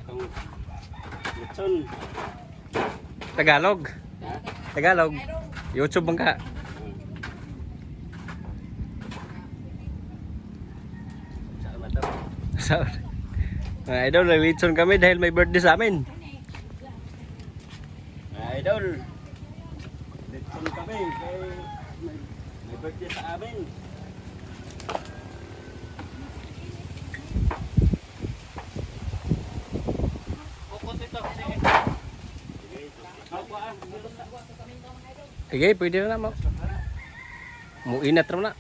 Itong lechon. Tagalog. Ha? Tagalog. YouTube bang ka? Saan ba ito? So, mga idol, nag-litson kami dahil may birthday sa amin. Idol. Lechon kami. Kaya may birthday sa amin. Kukot ito. Sige, pwede na mo. Muinat rin na.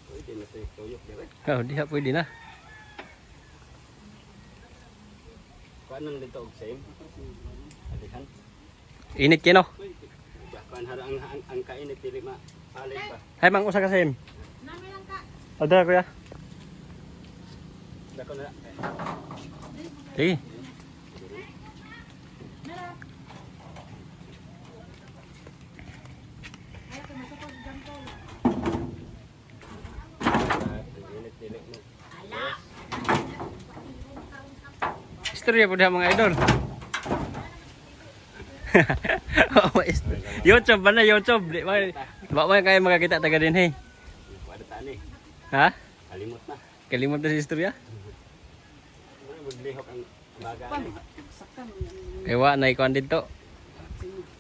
Pwede na sa tuyok. Oh, di ha, pwede na. Kuan nang dito og same. Alihan. Init kino. Kuan harang ang kainit dili ma palig ba. Hay mang usa ka sim. Nami lang ka. Ada kuya. Dako na. Sige. Init dili mo. Istorya po mga idol. YouTube ba na YouTube? Di ba kayo makakita taga din hey. Kuan tani. Ha? Kalimot na. Kalimot na si istorya? Wala maglihok ang baga ni. Ewa na ikuan dito.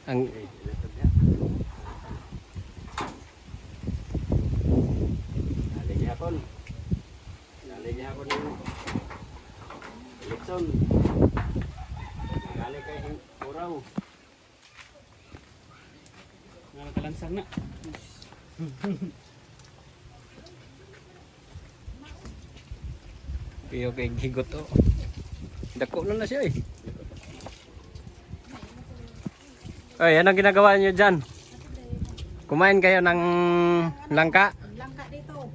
Ang Aligi hapon. Aligi hapon ng lechon. Gali kay uraw. Nakalansang na. piyo kay higot to. Dako na siya eh. Ay, anong ginagawa niyo dyan? Kumain kayo ng langka? Langka dito.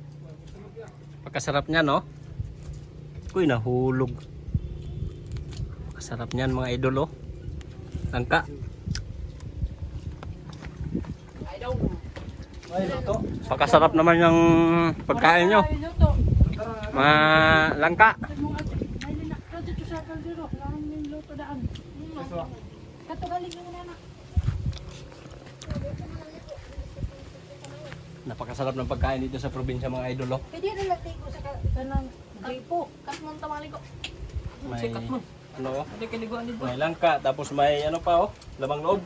Pagkasarap niyan, no? Uy, nahulog. Pagkasarap niyan, mga idol, oh. Langka. Pagkasarap naman yung pagkain nyo. Mga langka. Napakasarap ng pagkain dito sa probinsya, mga idol, oh. Pwede rin lang ko sa kanang gripo. Katmon tamali ko. May, ano, oh? Pwede kiliguan dito. May langka, tapos may ano pa, oh. Labang loob.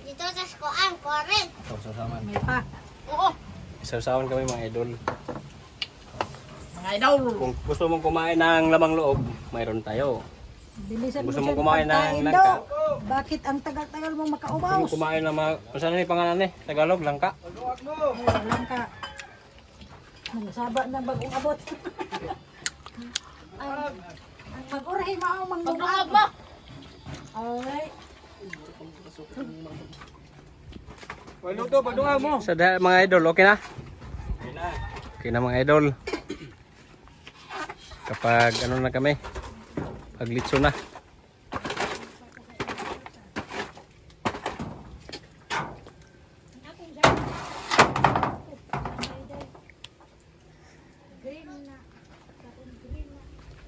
Dito sa skoan, korek. Sausawan. May pa. Oo. Sausawan kami, mga idol. Mga idol. Kung gusto mong kumain ng lamang loob, mayroon tayo. Bilisan Gusto mo mong siya kumain ng pagkain langka? daw. Bakit ang tagal-tagal mong Gusto makaubaw? mong kumain ng mga... Saan na yung pangalan eh? Tagalog, langka? Langka. Nagsaba na bagong abot. Ang mag-urahin mo ang manggungab mo. Ay. Luto padunga mo. Sa mga idol, okay na? Okay na. Okay na, mga idol. Kapag ano na kami, paglitso na.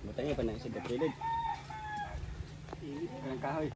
Butangnya pa na sa gapilid. Ini kan kahoy.